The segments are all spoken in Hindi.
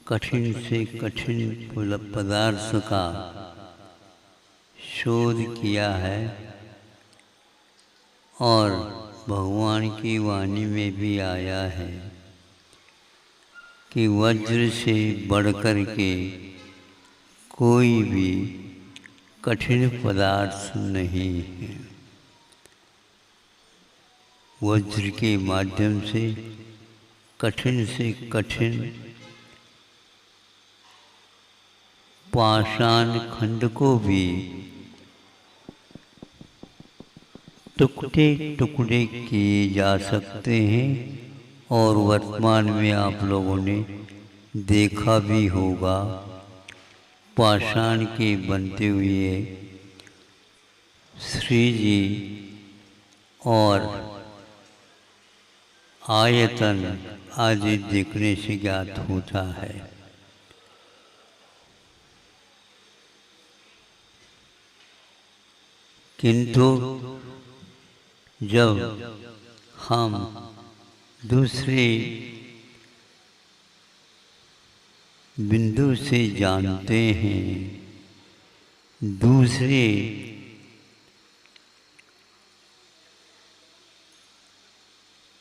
कठिन से कठिन पदार्थ का शोध किया है और भगवान की वाणी में भी आया है कि वज्र से बढ़कर के कोई भी कठिन पदार्थ नहीं है। वज्र के माध्यम से कठिन पाषाण खंड को भी टुकड़े टुकड़े किए जा सकते हैं और वर्तमान में आप लोगों ने देखा भी होगा पाषाण के बनते हुए श्री जी और आयतन आदि देखने से ज्ञात होता है। किंतु जब हम दूसरे बिंदु से जानते हैं, दूसरे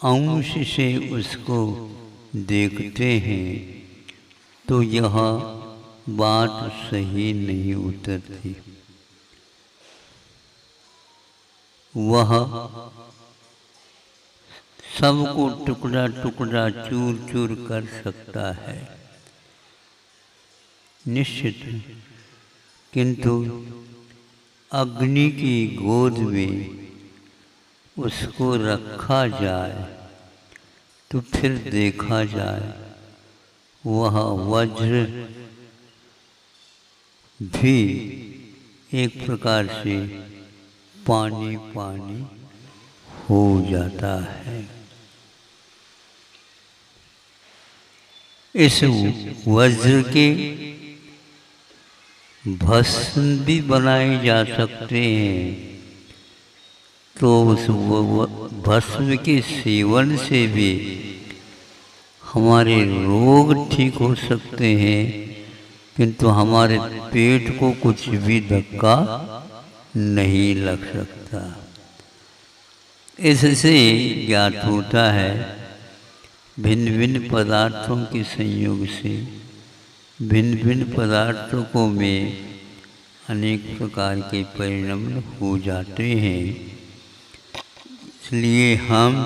अंश से उसको देखते हैं, तो यह बात सही नहीं उतरती। वह सबको टुकड़ा टुकड़ा चूर चूर कर सकता है निश्चित, किंतु अग्नि की गोद में उसको रखा जाए तो फिर देखा जाए वह वज्र भी एक प्रकार से पानी पानी हो जाता है। इस वज्र के भस्म भी बनाए जा सकते हैं, तो उस भस्म के सेवन से भी हमारे रोग ठीक हो सकते हैं, किंतु हमारे पेट को कुछ भी धक्का नहीं लग सकता। इससे ज्ञात होता है भिन्न भिन्न पदार्थों के संयोग से भिन्न भिन्न पदार्थों को में अनेक प्रकार के परिणाम हो जाते हैं। इसलिए हम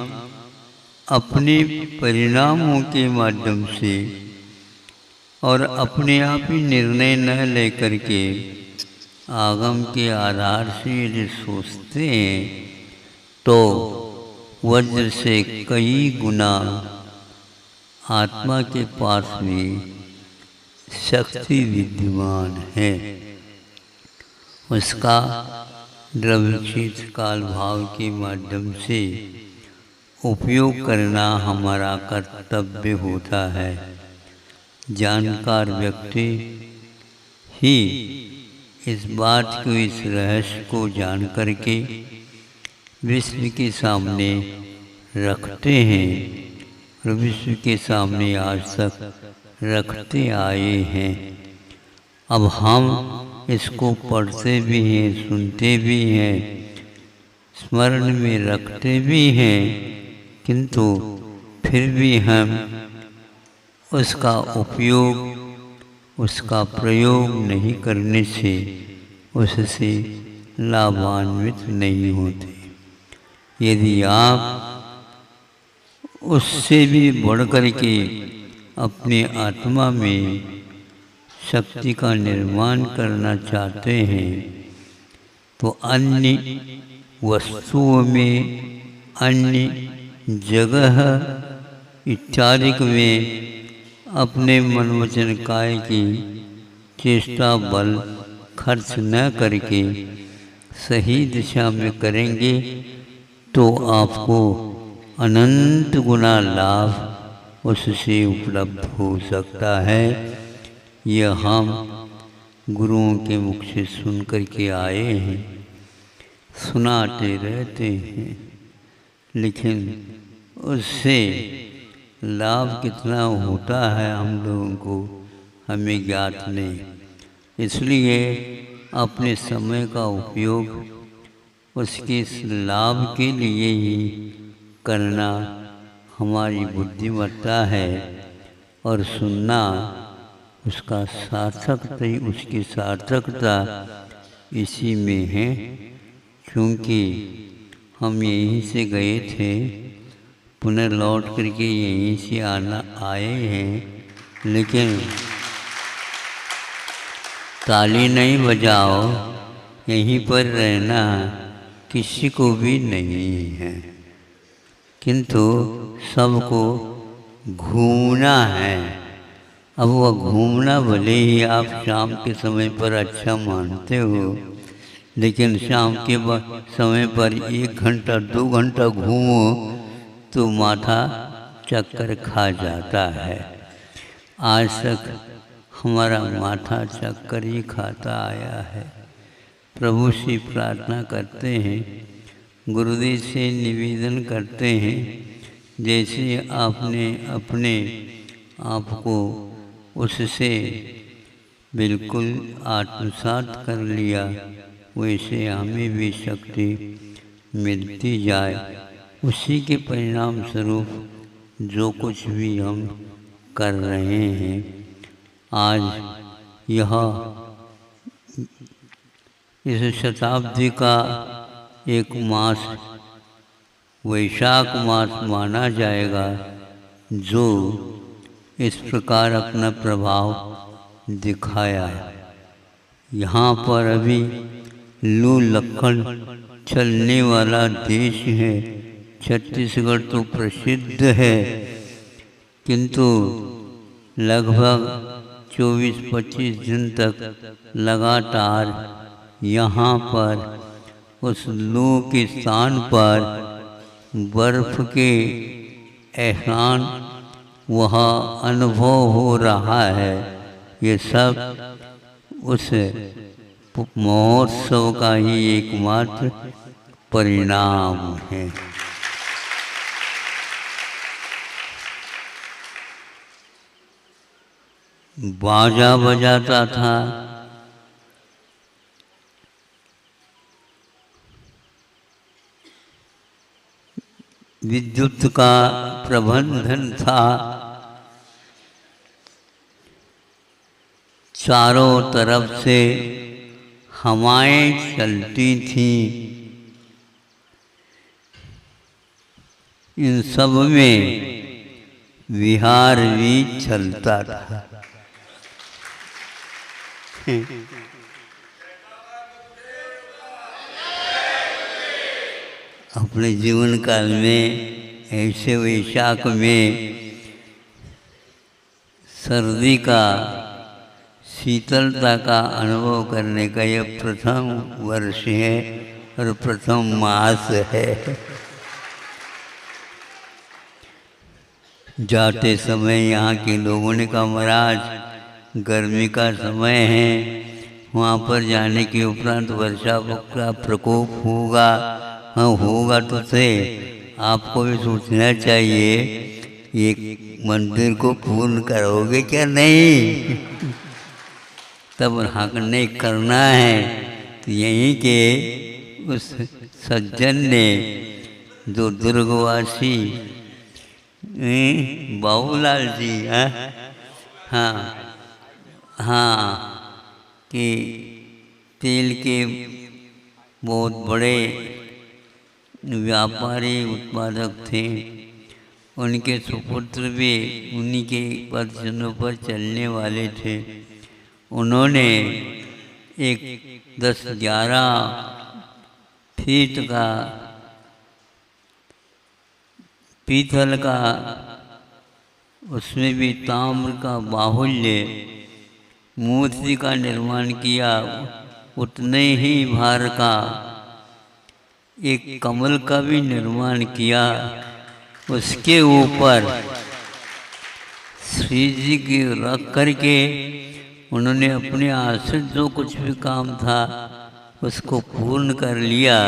अपने परिणामों के माध्यम से और अपने आप ही निर्णय न लेकर के आगम के आधार से यदि सोचते हैं तो वज्र से कई गुना आत्मा के पास में शक्ति विद्यमान है। उसका द्रव्य क्षेत्र काल भाव के माध्यम से उपयोग करना हमारा कर्तव्य होता है। जानकार व्यक्ति ही इस बात को, इस रहस्य को जान करके विश्व के सामने रखते हैं और विश्व के सामने आज तक रखते आए हैं। अब हम इसको पढ़ते भी हैं, सुनते भी हैं, स्मरण में रखते भी हैं, किंतु फिर भी हम उसका उपयोग, उसका प्रयोग नहीं करने से उससे लाभान्वित नहीं होते। यदि आप उससे भी बढ़कर के अपने आत्मा में शक्ति का निर्माण करना चाहते हैं तो अन्य वस्तुओं में, अन्य जगह इत्यादि में अपने मन वचन काय की चेष्टा बल खर्च न करके सही दिशा में करेंगे तो आपको अनंत गुना लाभ उससे उपलब्ध हो सकता है। यह हम गुरुओं के मुख से सुन कर के आए हैं, सुनाते रहते हैं, लेकिन उससे लाभ कितना होता है हम लोगों को हमें ज्ञात नहीं। इसलिए अपने समय का उपयोग उसके लाभ के लिए ही करना हमारी बुद्धिमत्ता है, और सुनना उसका सार्थकता ही, उसकी सार्थकता इसी में है। क्योंकि हम यहीं से गए थे, पुनः लौट करके यहीं से आए हैं, लेकिन ताली नहीं बजाओ, यहीं पर रहना किसी को भी नहीं है, किंतु सबको घूमना है। अब वह घूमना भले ही आप शाम के समय पर अच्छा मानते हो, लेकिन शाम के समय पर 1 घंटा 2 घंटा घूमो तो माथा चक्कर खा जाता है। आज तक हमारा माथा चक्कर ही खाता आया है। प्रभु से प्रार्थना करते हैं, गुरुदेव से निवेदन करते हैं, जैसे आपने अपने आप को उससे बिल्कुल आत्मसात कर लिया, वैसे हमें भी शक्ति मिलती जाए। उसी के परिणाम स्वरूप जो कुछ भी हम कर रहे हैं, आज यह इस शताब्दी का एक मास वैशाख मास माना जाएगा, जो इस प्रकार अपना प्रभाव दिखाया। यहाँ पर अभी लू लखन चलने वाला देश है। छत्तीसगढ़ तो प्रसिद्ध है, किंतु लगभग 24-25 दिन तक लगातार यहाँ पर उस लू के स्थान पर बर्फ के एहसान वह अनुभव हो रहा है। ये सब उस महोत्सव का ही एकमात्र परिणाम है। बाजा बजाता था, विद्युत का प्रबंधन था, चारों तरफ से हवाएं चलती थीं। इन सब में विहार भी चलता था। अपने जीवन काल में ऐसे वैशाख में सर्दी का, शीतलता का अनुभव करने का यह प्रथम वर्ष है और प्रथम मास है। जाते समय यहाँ के लोगों ने कहा, महाराज गर्मी का समय है, वहाँ पर जाने के उपरांत वर्षा का प्रकोप होगा। हाँ होगा तो से आपको भी सोचना चाहिए, एक मंदिर को पूर्ण करोगे क्या? नहीं। तब हाँ नहीं करना है। तो यहीं के उस सज्जन ने, जो दुर्गवासी बाबूलाल जी, हाँ हाँ, कि तेल के बहुत बड़े व्यापारी उत्पादक थे, उनके सुपुत्र भी उन्हीं के पदचिन्हों पर चलने वाले थे। उन्होंने एक 10-11 फीट का पीतल का, उसमें भी ताम्र का बाहुल्य मूर्ति का निर्माण किया। उतने ही भार का एक कमल का भी निर्माण किया। उसके ऊपर श्री जी की रख करके उन्होंने अपने आश्रित जो कुछ भी काम था उसको पूर्ण कर लिया।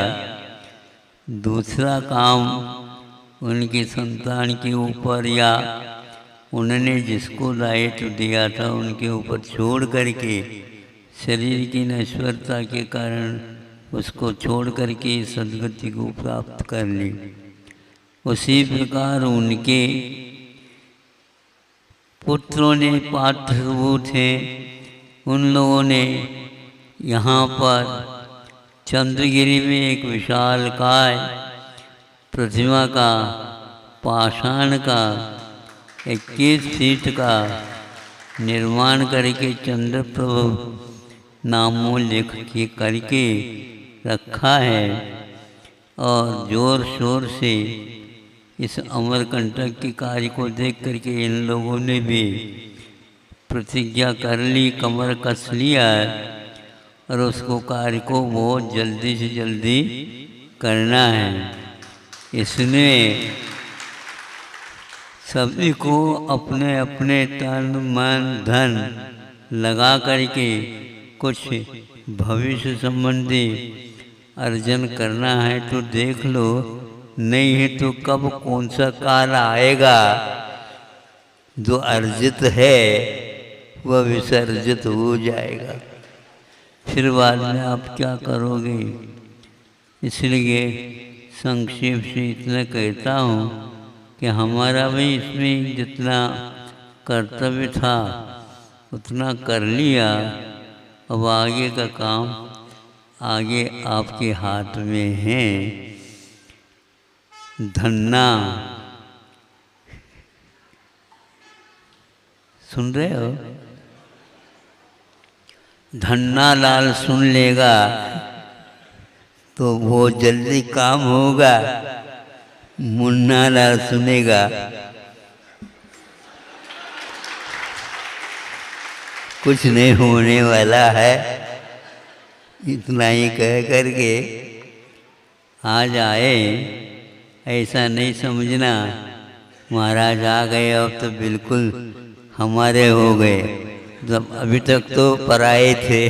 दूसरा काम उनकी संतान के ऊपर या उन्होंने जिसको दायित्व दिया था उनके ऊपर छोड़ करके शरीर की नश्वरता के कारण उसको छोड़ करके सद्गति को प्राप्त कर ली। उसी प्रकार उनके पुत्रों ने पात्रभूत हैं, उन लोगों ने यहाँ पर चंद्रगिरी में एक विशालकाय प्रतिमा का पाषाण का 21 फीट का निर्माण करके चंद्रप्रभु नामों लिख के करके रखा है। और जोर शोर से इस अमरकंटक के कार्य को देख करके इन लोगों ने भी प्रतिज्ञा कर ली, कमर कस लिया और उसको कार्य को बहुत जल्दी से जल्दी करना है। इसमें सभी को अपने अपने तन मन धन लगा करके कुछ भविष्य संबंधी अर्जन करना है तो देख लो, नहीं है तो कब कौन सा काल आएगा जो अर्जित है वह विसर्जित हो जाएगा, फिर बाद में आप क्या करोगे। इसलिए संक्षेप से इतना कहता हूँ कि हमारा भी इसमें जितना कर्तव्य था उतना कर लिया। अब आगे का काम आगे आपके हाथ में है। धन्ना सुन रहे हो? धन्ना लाल सुन लेगा तो बहुत जल्दी काम होगा। मुन्ना लाल सुनेगा कुछ नहीं होने वाला है। इतना ही कह करके आज आए, ऐसा नहीं समझना महाराज आ गए अब तो बिल्कुल हमारे हो गए। जब अभी तक तो पराए थे,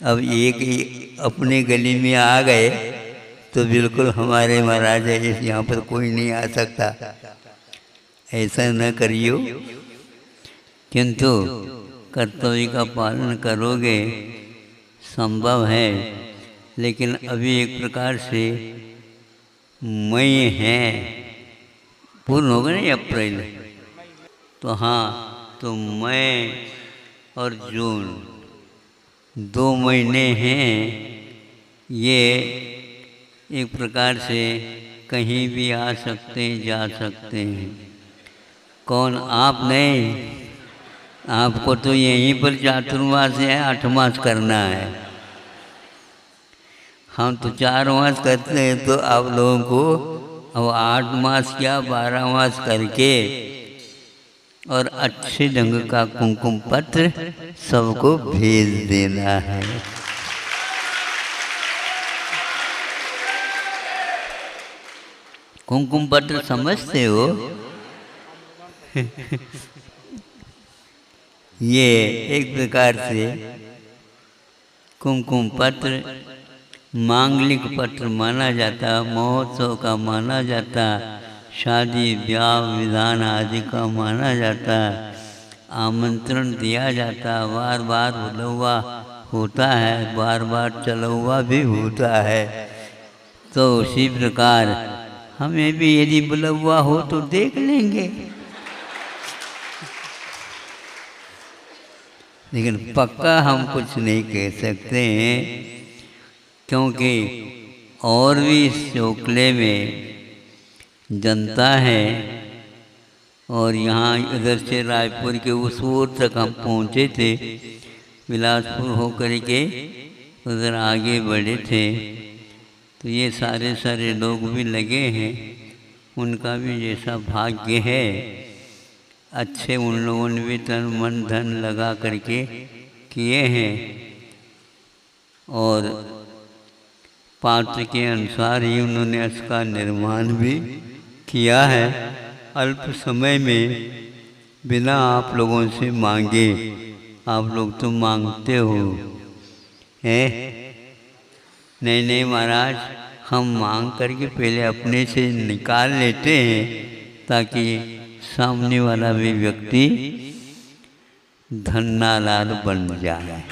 अब एक ही अपने गली में आ गए तो बिल्कुल हमारे महाराज है, यहाँ पर कोई नहीं आ सकता। ऐसा न करियो, किंतु कर्तव्य का पालन करोगे संभव है। लेकिन अभी एक प्रकार से मई है, पूर्ण होगा नहीं अप्रैल, तो हाँ, तो मई और जून 2 महीने हैं। ये एक प्रकार से कहीं भी आ सकते हैं, जा सकते हैं। कौन? आप नहीं, आपको तो यहीं पर चातुर्मास या 8 मास करना है। हम तो 4 मास करते हैं, तो आप लोगों को अब 8 मास क्या 12 मास करके और अच्छे ढंग का कुमकुम पत्र सबको भेज देना है। कुमकुम पत्र समझते हो? ये एक प्रकार से कुमकुम पत्र मांगलिक पत्र माना जाता, महोत्सव का माना जाता, शादी ब्याह विधान आदि का माना जाता, आमंत्रण दिया जाता, बार बार बुलवा होता है, बार बार चलवा भी होता है। तो उसी प्रकार हमें भी यदि बुलवा हो तो देख लेंगे, लेकिन पक्का हम कुछ नहीं कह सकते हैं, क्योंकि और भी इस चौकले में जनता है। और यहाँ इधर से रायपुर के उस ओर तक हम पहुँचे थे, बिलासपुर होकर के उधर आगे बढ़े थे, तो ये सारे लोग भी लगे हैं। उनका भी जैसा भाग्य है, अच्छे उन लोगों ने भी तन मन धन लगा करके किए हैं और पात्र के अनुसार ही उन्होंने इसका निर्माण भी किया है। अल्प समय में बिना आप लोगों से मांगे, आप लोग तो मांगते हो हैं? नहीं महाराज, हम मांग करके पहले अपने से निकाल लेते हैं ताकि सामने वाला भी व्यक्ति धन्नालाल बन जाए।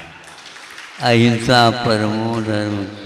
अहिंसा परमो धर्म।